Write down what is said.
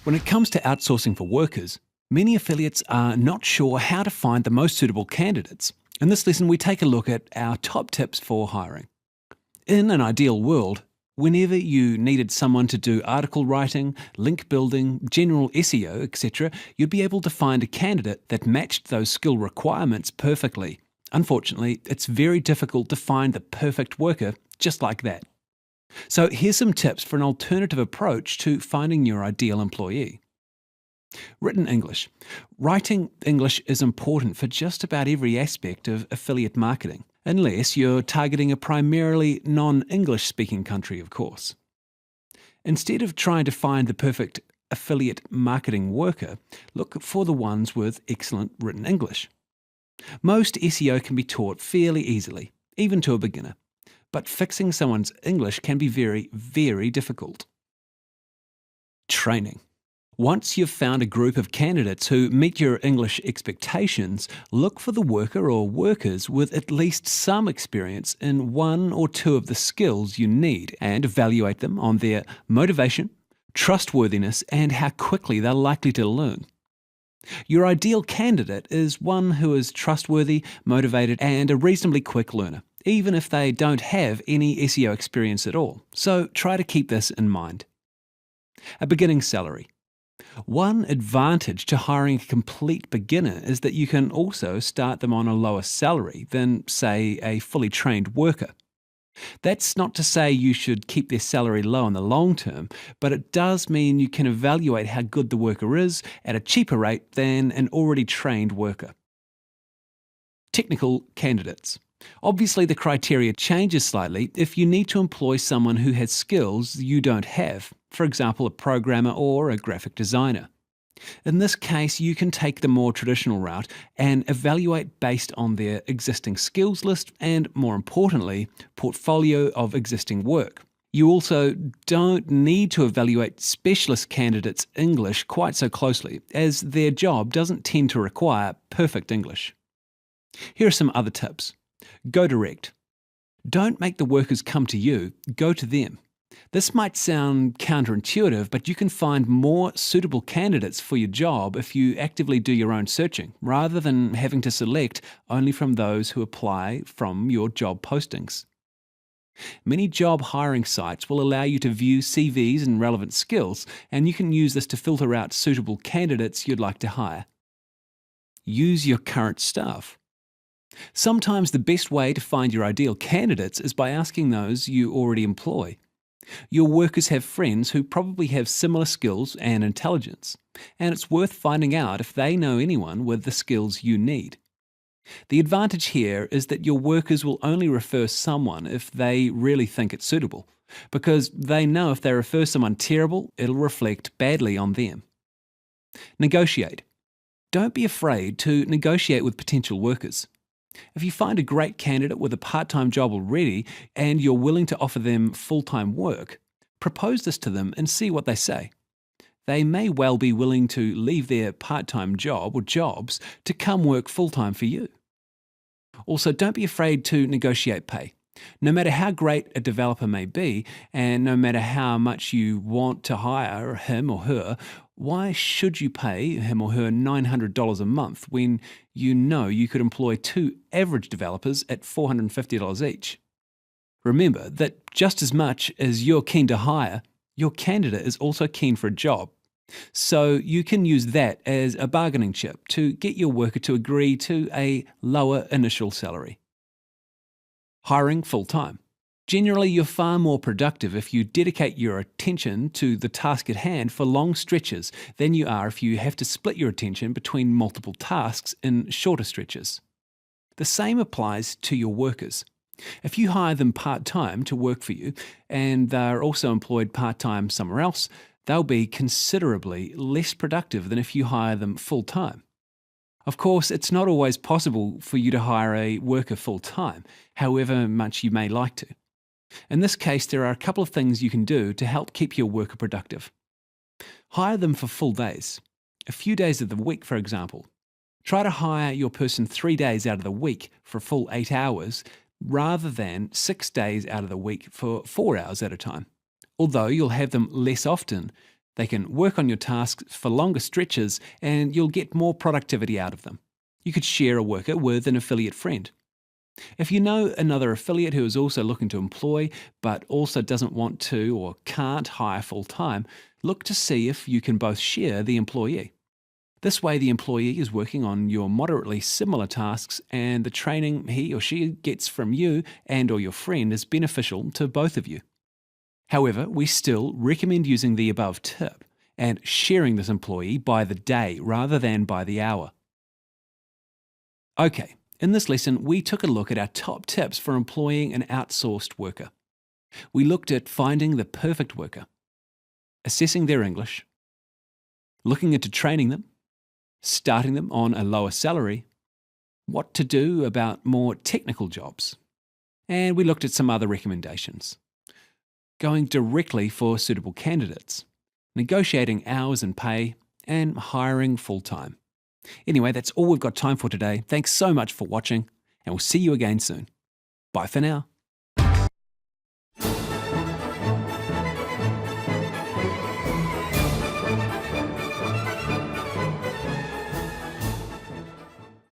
When it comes to outsourcing for workers, many affiliates are not sure how to find the most suitable candidates. In this lesson, we take a look at our top tips for hiring. In an ideal world, whenever you needed someone to do article writing, link building, general SEO, etc., you'd be able to find a candidate that matched those skill requirements perfectly. Unfortunately, it's very difficult to find the perfect worker just like that. So here's some tips for an alternative approach to finding your ideal employee. Written English. Writing English is important for just about every aspect of affiliate marketing, unless you're targeting a primarily non-English speaking country, of course. Instead of trying to find the perfect affiliate marketing worker, look for the ones with excellent written English. Most SEO can be taught fairly easily, even to a beginner. But fixing someone's English can be very, very difficult. Training. Once you've found a group of candidates who meet your English expectations, look for the worker or workers with at least some experience in one or two of the skills you need and evaluate them on their motivation, trustworthiness, and how quickly they're likely to learn. Your ideal candidate is one who is trustworthy, motivated, and a reasonably quick learner, even if they don't have any SEO experience at all. So try to keep this in mind. A beginning salary. One advantage to hiring a complete beginner is that you can also start them on a lower salary than, say, a fully trained worker. That's not to say you should keep their salary low in the long term, but it does mean you can evaluate how good the worker is at a cheaper rate than an already trained worker. Technical candidates. Obviously, the criteria changes slightly if you need to employ someone who has skills you don't have, for example, a programmer or a graphic designer. In this case, you can take the more traditional route and evaluate based on their existing skills list and, more importantly, portfolio of existing work. You also don't need to evaluate specialist candidates' English quite so closely, as their job doesn't tend to require perfect English. Here are some other tips. Go direct. Don't make the workers come to you, go to them. This might sound counterintuitive, but you can find more suitable candidates for your job if you actively do your own searching, rather than having to select only from those who apply from your job postings. Many job hiring sites will allow you to view CVs and relevant skills, and you can use this to filter out suitable candidates you'd like to hire. Use your current staff. Sometimes the best way to find your ideal candidates is by asking those you already employ. Your workers have friends who probably have similar skills and intelligence, and it's worth finding out if they know anyone with the skills you need. The advantage here is that your workers will only refer someone if they really think it's suitable, because they know if they refer someone terrible, it'll reflect badly on them. Negotiate. Don't be afraid to negotiate with potential workers. If you find a great candidate with a part-time job already and you're willing to offer them full-time work, propose this to them and see what they say. They may well be willing to leave their part-time job or jobs to come work full-time for you. Also, don't be afraid to negotiate pay. No matter how great a developer may be, and no matter how much you want to hire him or her, why should you pay him or her $900 a month when you know you could employ two average developers at $450 each? Remember that just as much as you're keen to hire, your candidate is also keen for a job. So you can use that as a bargaining chip to get your worker to agree to a lower initial salary. Hiring full-time. Generally, you're far more productive if you dedicate your attention to the task at hand for long stretches than you are if you have to split your attention between multiple tasks in shorter stretches. The same applies to your workers. If you hire them part-time to work for you and they're also employed part-time somewhere else, they'll be considerably less productive than if you hire them full-time. Of course, it's not always possible for you to hire a worker full-time, however much you may like to. In this case, there are a couple of things you can do to help keep your worker productive. Hire them for full days, a few days of the week, for example. Try to hire your person 3 days out of the week for a full 8 hours, rather than 6 days out of the week for 4 hours at a time. Although you'll have them less often, They can work on your tasks for longer stretches and you'll get more productivity out of them. You could share a worker with an affiliate friend. If you know another affiliate who is also looking to employ but also doesn't want to or can't hire full time, look to see if you can both share the employee. This way, the employee is working on your moderately similar tasks and the training he or she gets from you and or your friend is beneficial to both of you. However, we still recommend using the above tip and sharing this employee by the day rather than by the hour. Okay, in this lesson, we took a look at our top tips for employing an outsourced worker. We looked at finding the perfect worker, assessing their English, looking into training them, starting them on a lower salary, what to do about more technical jobs, and we looked at some other recommendations. Going directly for suitable candidates, negotiating hours and pay, and hiring full-time. Anyway, that's all we've got time for today. Thanks so much for watching, and we'll see you again soon. Bye for now.